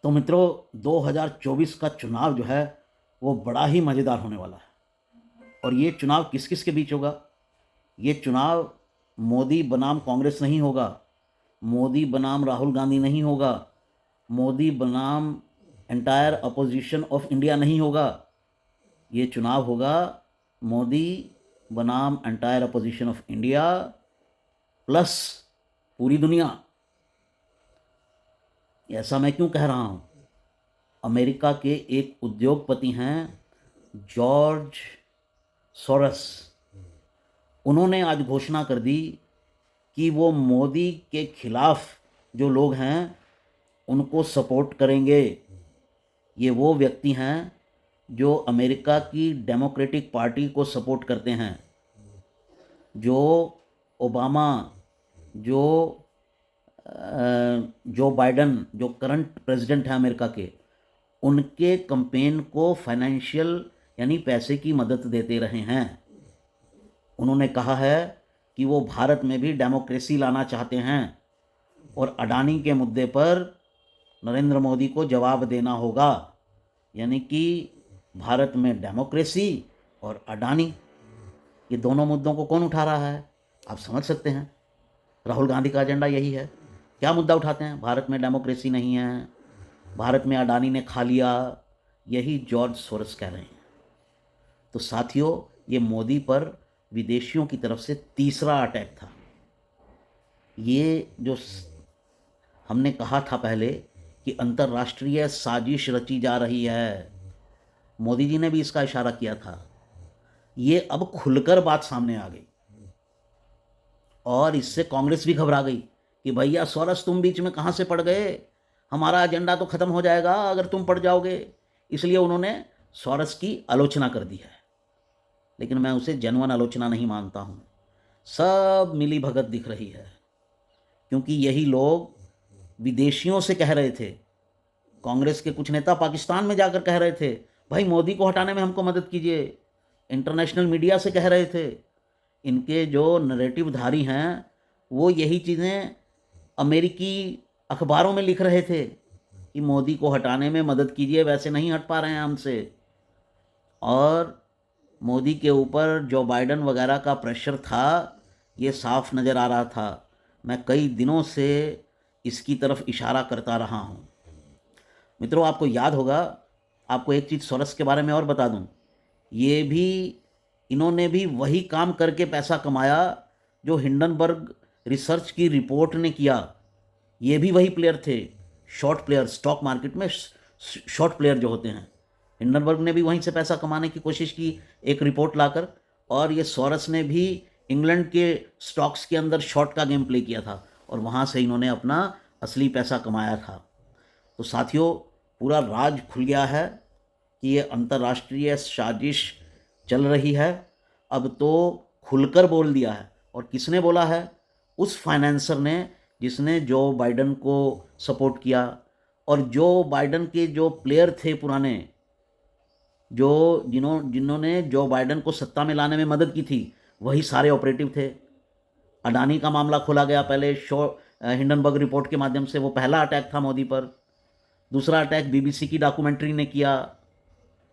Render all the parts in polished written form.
तो मित्रों, 2024 का चुनाव जो है वो बड़ा ही मज़ेदार होने वाला है। और ये चुनाव किस किस के बीच होगा? ये चुनाव मोदी बनाम कांग्रेस नहीं होगा, मोदी बनाम राहुल गांधी नहीं होगा, मोदी बनाम एंटायर अपोजिशन ऑफ इंडिया नहीं होगा। ये चुनाव होगा मोदी बनाम entire opposition of India plus पूरी दुनिया। ऐसा मैं क्यों कह रहा हूँ? अमेरिका के एक उद्योगपति हैं, जॉर्ज सोरस। उन्होंने आज घोषणा कर दी कि वो मोदी के खिलाफ जो लोग हैं उनको सपोर्ट करेंगे। ये वो व्यक्ति हैं जो अमेरिका की डेमोक्रेटिक पार्टी को सपोर्ट करते हैं, जो ओबामा, जो जो बाइडन, जो करंट प्रेसिडेंट हैं अमेरिका के, उनके कैंपेन को फाइनेंशियल यानी पैसे की मदद देते रहे हैं। उन्होंने कहा है कि वो भारत में भी डेमोक्रेसी लाना चाहते हैं और अडानी के मुद्दे पर नरेंद्र मोदी को जवाब देना होगा। यानी कि भारत में डेमोक्रेसी और अडानी, ये दोनों मुद्दों को कौन उठा रहा है? आप समझ सकते हैं। राहुल गांधी का एजेंडा यही है। क्या मुद्दा उठाते हैं? भारत में डेमोक्रेसी नहीं है, भारत में अडानी ने खा लिया। यही जॉर्ज सोरस कह रहे हैं। तो साथियों, ये मोदी पर विदेशियों की तरफ से तीसरा अटैक था। ये जो हमने कहा था पहले कि अंतर्राष्ट्रीय साजिश रची जा रही है, मोदी जी ने भी इसका इशारा किया था। ये अब खुलकर बात सामने आ गई और इससे कांग्रेस भी घबरा गई कि भैया सोरस, तुम बीच में कहाँ से पड़ गए? हमारा एजेंडा तो खत्म हो जाएगा अगर तुम पड़ जाओगे। इसलिए उन्होंने सोरस की आलोचना कर दी है, लेकिन मैं उसे जेन्युइन आलोचना नहीं मानता हूँ। सब मिली भगत दिख रही है, क्योंकि यही लोग विदेशियों से कह रहे थे। कांग्रेस के कुछ नेता पाकिस्तान में जाकर कह रहे थे, भाई मोदी को हटाने में हमको मदद कीजिए। इंटरनेशनल मीडिया से कह रहे थे। इनके जो नरेटिव धारी हैं वो यही चीज़ें अमेरिकी अखबारों में लिख रहे थे कि मोदी को हटाने में मदद कीजिए, वैसे नहीं हट पा रहे हैं हमसे। और मोदी के ऊपर जो बाइडन वगैरह का प्रेशर था, ये साफ नज़र आ रहा था। मैं कई दिनों से इसकी तरफ इशारा करता रहा हूँ। मित्रों, आपको याद होगा, आपको एक चीज़ सोरस के बारे में और बता दूँ। ये भी, इन्होंने भी वही काम करके पैसा कमाया जो हिंडनबर्ग रिसर्च की रिपोर्ट ने किया। ये भी वही प्लेयर थे, शॉर्ट प्लेयर, स्टॉक मार्केट में शॉर्ट प्लेयर जो होते हैं। हिंडनबर्ग ने भी वहीं से पैसा कमाने की कोशिश की एक रिपोर्ट लाकर, और ये सोरस ने भी इंग्लैंड के स्टॉक्स के अंदर शॉर्ट का गेम प्ले किया था और वहाँ से इन्होंने अपना असली पैसा कमाया था। तो साथियों, पूरा राज खुल गया है कि ये अंतर्राष्ट्रीय साजिश चल रही है। अब तो खुलकर बोल दिया है। और किसने बोला है? उस फाइनेंसर ने जिसने जो बाइडन को सपोर्ट किया। और जो बाइडन के जो प्लेयर थे पुराने, जो जिन्होंने जो बाइडन को सत्ता में लाने में मदद की थी, वही सारे ऑपरेटिव थे। अडानी का मामला खोला गया पहले हिंडनबर्ग रिपोर्ट के माध्यम से, वो पहला अटैक था मोदी पर। दूसरा अटैक बीबीसी की डॉक्यूमेंट्री ने किया।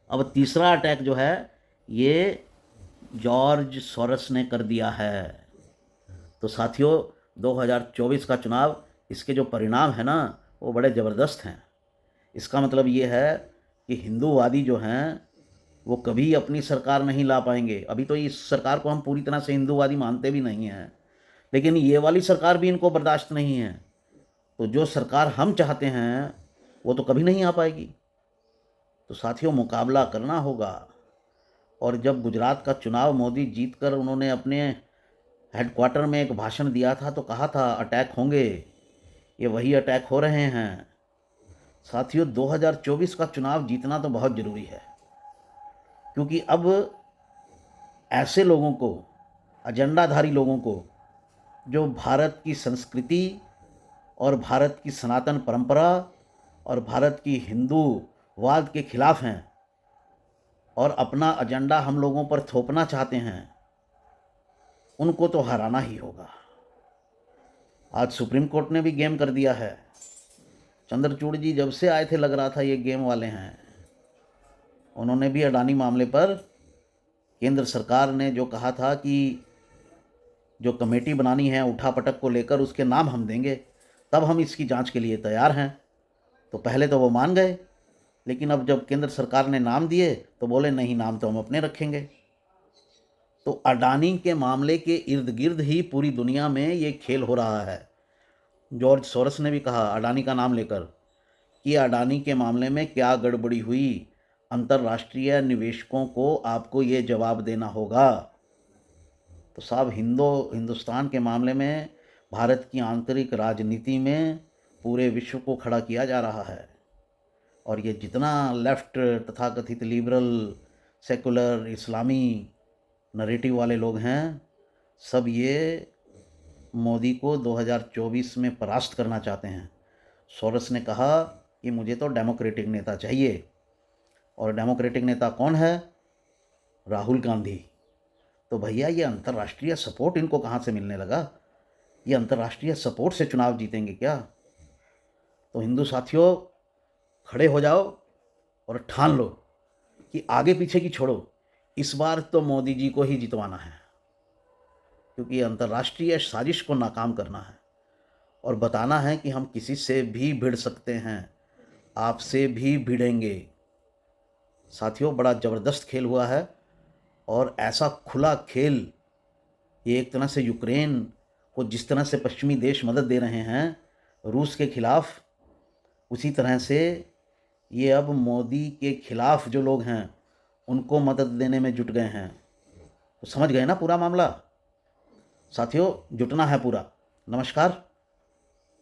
अब तीसरा अटैक जो है ये जॉर्ज सोरस ने कर दिया है। तो साथियों, 2024 का चुनाव, इसके जो परिणाम है ना, वो बड़े ज़बरदस्त हैं। इसका मतलब ये है कि हिंदूवादी जो हैं वो कभी अपनी सरकार नहीं ला पाएंगे। अभी तो इस सरकार को हम पूरी तरह से हिंदूवादी मानते भी नहीं हैं, लेकिन ये वाली सरकार भी इनको बर्दाश्त नहीं है। तो जो सरकार हम चाहते हैं वो तो कभी नहीं आ पाएगी। तो साथियों, मुकाबला करना होगा। और जब गुजरात का चुनाव मोदी जीत कर उन्होंने अपने हेडक्वार्टर में एक भाषण दिया था, तो कहा था अटैक होंगे। ये वही अटैक हो रहे हैं। साथियों, 2024 का चुनाव जीतना तो बहुत ज़रूरी है, क्योंकि अब ऐसे लोगों को, एजेंडाधारी लोगों को, जो भारत की संस्कृति और भारत की सनातन परंपरा और भारत की हिंदूवाद के खिलाफ हैं और अपना एजेंडा हम लोगों पर थोपना चाहते हैं, उनको तो हराना ही होगा। आज सुप्रीम कोर्ट ने भी गेम कर दिया है चंद्रचूड़ जी जब से आए थे लग रहा था ये गेम वाले हैं। उन्होंने भी अडानी मामले पर केंद्र सरकार ने जो कहा था कि जो कमेटी बनानी है उठापटक को लेकर उसके नाम हम देंगे, तब हम इसकी जांच के लिए तैयार हैं, तो पहले तो वो मान गए, लेकिन अब जब केंद्र सरकार ने नाम दिए तो बोले नहीं, नाम तो हम अपने रखेंगे। तो अडानी के मामले के इर्द गिर्द ही पूरी दुनिया में ये खेल हो रहा है। जॉर्ज सोरस ने भी कहा अडानी का नाम लेकर कि अडानी के मामले में क्या गड़बड़ी हुई, अंतर्राष्ट्रीय निवेशकों को आपको ये जवाब देना होगा। तो साहब हिंदुस्तान के मामले में भारत की आंतरिक राजनीति में पूरे विश्व को खड़ा किया जा रहा है। और ये जितना लेफ्ट तथाकथित लिबरल सेकुलर इस्लामी नरेटिव वाले लोग हैं, सब ये मोदी को 2024 में परास्त करना चाहते हैं। सोरस ने कहा कि मुझे तो डेमोक्रेटिक नेता चाहिए, और डेमोक्रेटिक नेता कौन है? राहुल गांधी। तो भैया ये अंतर्राष्ट्रीय सपोर्ट इनको कहाँ से मिलने लगा? ये अंतर्राष्ट्रीय सपोर्ट से चुनाव जीतेंगे क्या? तो हिंदू साथियों, खड़े हो जाओ और ठान लो कि आगे पीछे की छोड़ो, इस बार तो मोदी जी को ही जितवाना है, क्योंकि अंतर्राष्ट्रीय साजिश को नाकाम करना है और बताना है कि हम किसी से भी भिड़ सकते हैं, आपसे भी भिड़ेंगे। साथियों, बड़ा ज़बरदस्त खेल हुआ है, और ऐसा खुला खेल, ये एक तरह से यूक्रेन को जिस तरह से पश्चिमी देश मदद दे रहे हैं रूस के खिलाफ, उसी तरह से ये अब मोदी के खिलाफ जो लोग हैं उनको मदद देने में जुट गए हैं। तो समझ गए ना पूरा मामला? साथियों, जुटना है पूरा। नमस्कार,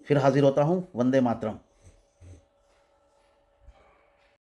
फिर हाजिर होता हूँ। वंदे मातरम।